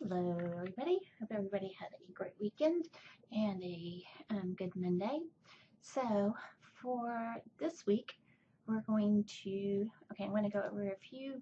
Hello, everybody. Hope everybody had a great weekend and a good Monday. So, for this week, we're going to, I'm going to go over a few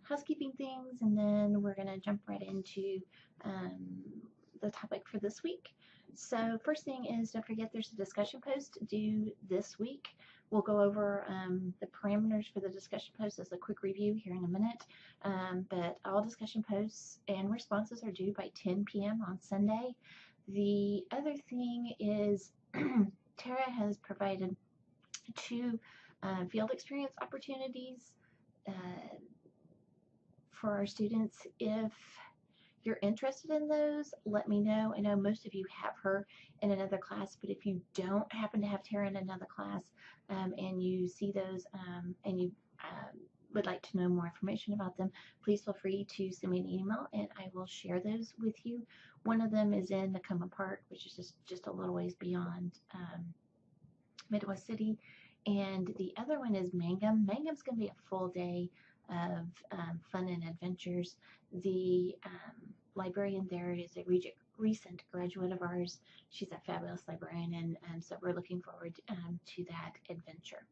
housekeeping things and then we're going to jump right into um, the topic for this week. So, first thing is don't forget there's a discussion post due this week. We'll go over the parameters for the discussion post as a quick review here in a minute. But all discussion posts and responses are due by 10 p.m. on Sunday. The other thing is Tara has provided two field experience opportunities for our students. If you're interested in those, let me know. I know most of you have her in another class, but if you don't happen to have Tara in another class and you see those and you would like to know more information about them, please feel free to send me an email and I will share those with you. One of them is in Nakoma Park, which is just a little ways beyond Midwest City, and the other one is Mangum. Mangum's going to be a full day of fun and adventures. The librarian there is a recent graduate of ours. She's a fabulous librarian, and so we're looking forward to that adventure.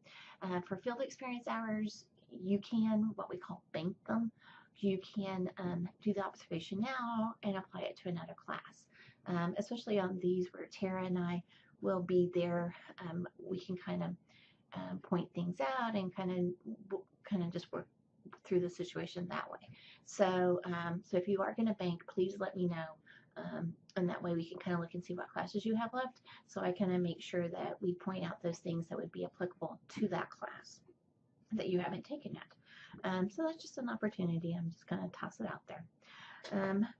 For field experience hours, you can what we call bank them. You can do the observation now and apply it to another class, especially on these where Tara and I will be there. We can kind of point things out and kind of just work through the situation that way. So, so if you are going to bank, please let me know. And that way we can kind of look and see what classes you have left. So I kind of make sure that we point out those things that would be applicable to that class that you haven't taken yet. So that's just an opportunity. I'm just going to toss it out there.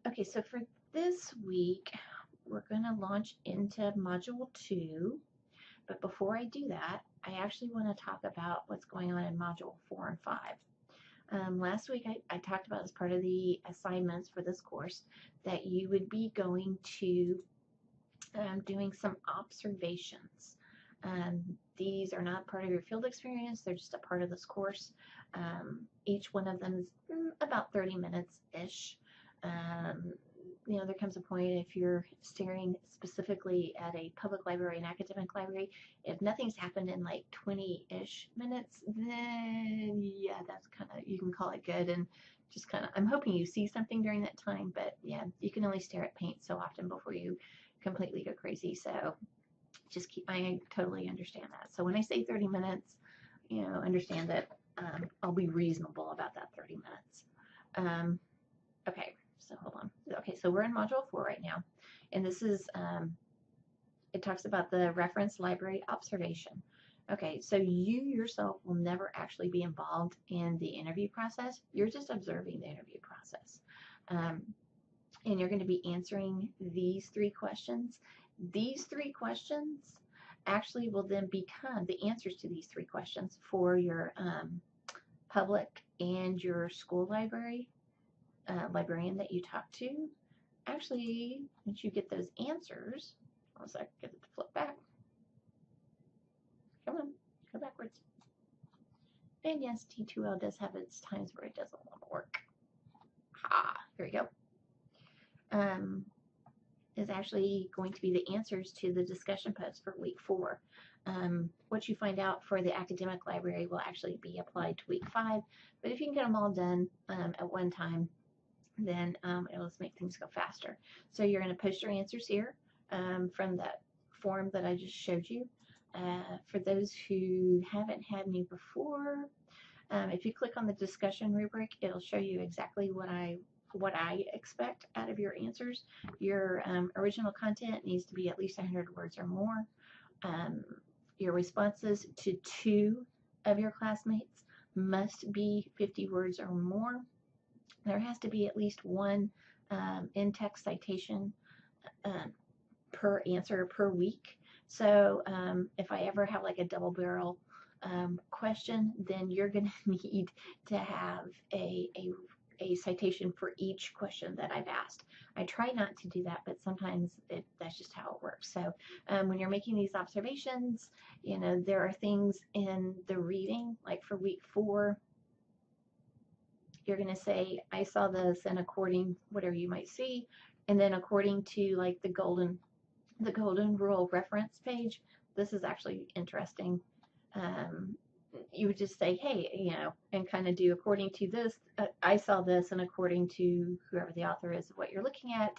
Okay, so for this week, we're going to launch into Module 2. But before I do that, I actually want to talk about what's going on in Module 4 and 5. Last week, I talked about as part of the assignments for this course that you would be going to doing some observations. These are not part of your field experience. They're just a part of this course. Each one of them is about 30 minutes-ish. You know, there comes a point if you're staring specifically at a public library, an academic library, if nothing's happened in like 20-ish minutes, then yeah, that's kind of, you can call it good and just kind of, I'm hoping you see something during that time, but yeah, you can only stare at paint so often before you completely go crazy. So just I totally understand that. So when I say 30 minutes, you know, understand that I'll be reasonable about that 30 minutes. Okay. So hold on. Okay, so we're in Module 4 right now, and this is, it talks about the reference library observation. Okay, so you yourself will never actually be involved in the interview process. You're just observing the interview process. And you're going to be answering these 3 questions. These 3 questions actually will then become the answers to these 3 questions for your public and your school library. Librarian that you talk to. Actually, once you get those answers, one sec, get it to flip back. Come on, go backwards. And yes, T2L does have its times where it doesn't want to work. Here we go. Is actually going to be the answers to the discussion post for week 4. What you find out for the academic library will actually be applied to week 5, but if you can get them all done at one time, then it'll just make things go faster. So you're going to post your answers here from that form that I just showed you. For those who haven't had me before, if you click on the discussion rubric, it'll show you exactly what I expect out of your answers. Your original content needs to be at least 100 words or more. Your responses to 2 of your classmates must be 50 words or more. There has to be at least 1 in-text citation per answer per week. So if I ever have like a double barrel question, then you're going to need to have a citation for each question that I've asked. I try not to do that, but sometimes that's just how it works. So when you're making these observations, you know, there are things in the reading, like for week 4, you're going to say, I saw this, and according, whatever you might see, and then according to like the golden rule reference page, this is actually interesting. You would just say, hey, and kind of do according to this, I saw this, and according to whoever the author is of what you're looking at.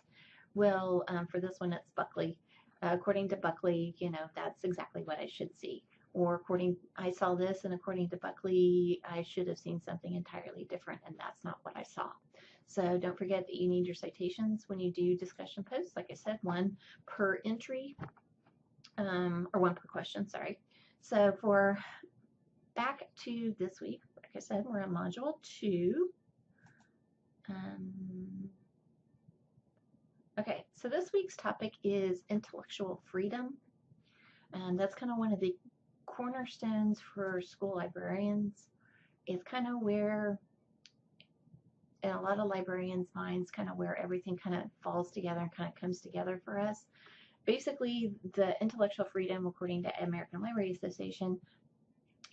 Well, for this one, it's Buckley. According to Buckley, that's exactly what I should see. Or I saw this, and according to Buckley, I should have seen something entirely different, and that's not what I saw. So don't forget that you need your citations when you do discussion posts. Like I said, one per entry, or one per question, sorry. So for back to this week, like I said, we're in module 2. Okay, so this week's topic is intellectual freedom, and that's kind of one of the cornerstones for school librarians. It's kind of where, in a lot of librarians' minds, kind of where everything kind of falls together and kind of comes together for us. Basically, the intellectual freedom, according to American Library Association,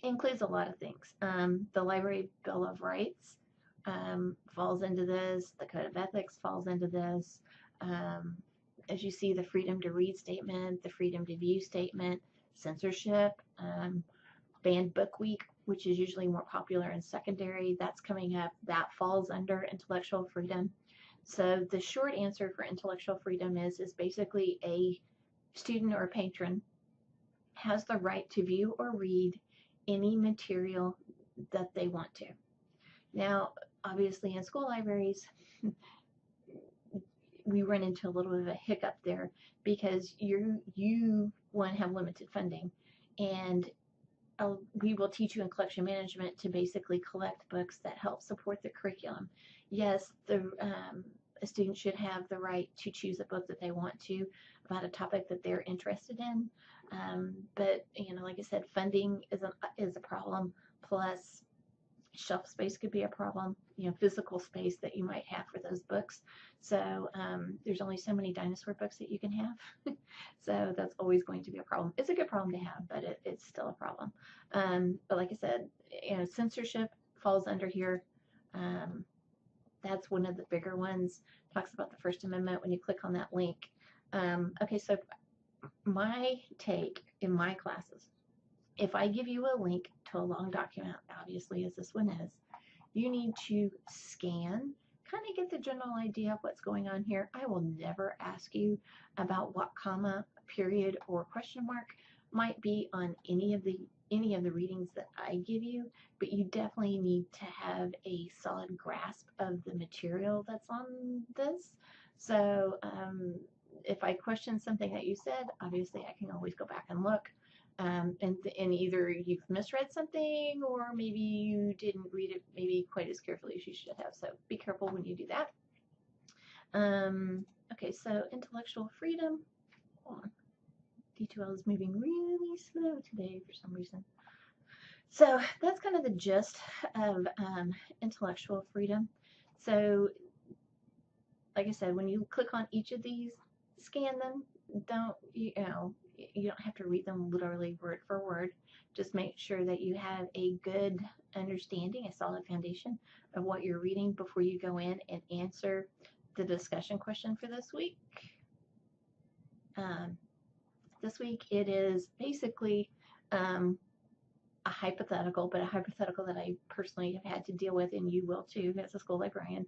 includes a lot of things. The Library Bill of Rights falls into this. The Code of Ethics falls into this. As you see, the freedom to read statement, the freedom to view statement, censorship, banned book week, which is usually more popular in secondary, that's coming up. That falls under intellectual freedom. So the short answer for intellectual freedom is basically a student or a patron has the right to view or read any material that they want to. Now, obviously in school libraries, we run into a little bit of a hiccup there because you one, have limited funding, and we will teach you in collection management to basically collect books that help support the curriculum. Yes, a student should have the right to choose a book that they want to about a topic that they're interested in, but like I said, funding is a problem, plus shelf space could be a problem, physical space that you might have for those books. So there's only so many dinosaur books that you can have. So that's always going to be a problem. It's a good problem to have, but it's still a problem. But like I said, censorship falls under here. That's one of the bigger ones. Talks about the First Amendment when you click on that link. Okay, so my take in my classes, if I give you a link to a long document, obviously as this one is, you need to scan, kind of get the general idea of what's going on here. I will never ask you about what comma, period, or question mark might be on any of the readings that I give you, but you definitely need to have a solid grasp of the material that's on this. So if I question something that you said, obviously I can always go back and look. And either you've misread something, or maybe you didn't read it maybe quite as carefully as you should have. So be careful when you do that. Okay, so intellectual freedom. Hold on. D2L is moving really slow today for some reason. So that's kind of the gist of intellectual freedom. So like I said, when you click on each of these, scan them. You don't have to read them literally word for word. Just make sure that you have a good understanding, a solid foundation of what you're reading before you go in and answer the discussion question for this week. This week it is basically a hypothetical, but a hypothetical that I personally have had to deal with, and you will too as a school librarian.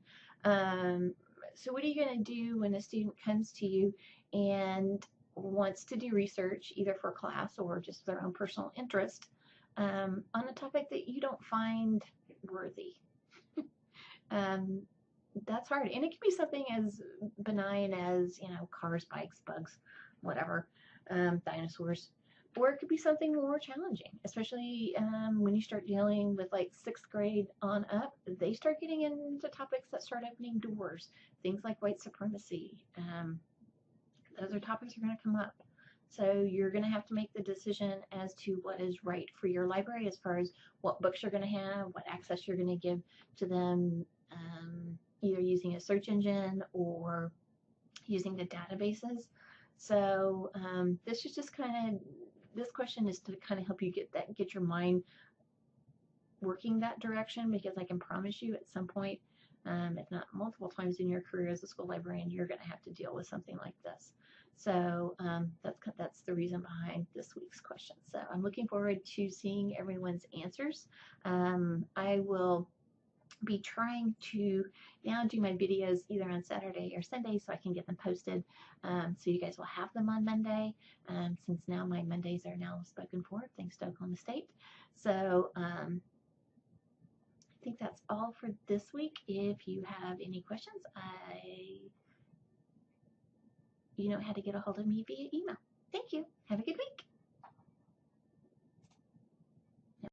So what are you going to do when a student comes to you and wants to do research, either for class or just their own personal interest, on a topic that you don't find worthy? That's hard. And it can be something as benign as, cars, bikes, bugs, whatever, dinosaurs. Or it could be something more challenging, especially when you start dealing with like 6th grade on up. They start getting into topics that start opening doors, things like white supremacy. Those are topics that are going to come up. So you're going to have to make the decision as to what is right for your library as far as what books you're going to have, what access you're going to give to them, either using a search engine or using the databases. So this question is to kind of help you get your mind working that direction, because I can promise you at some point, if not multiple times in your career as a school librarian, you're going to have to deal with something like this. So that's the reason behind this week's question. So I'm looking forward to seeing everyone's answers. I will be trying to now do my videos either on Saturday or Sunday so I can get them posted, so you guys will have them on Monday, since now my Mondays are now spoken for thanks to Oklahoma State. So I think that's all for this week. If you have any questions, you know how to get a hold of me via email. Thank you. Have a good week.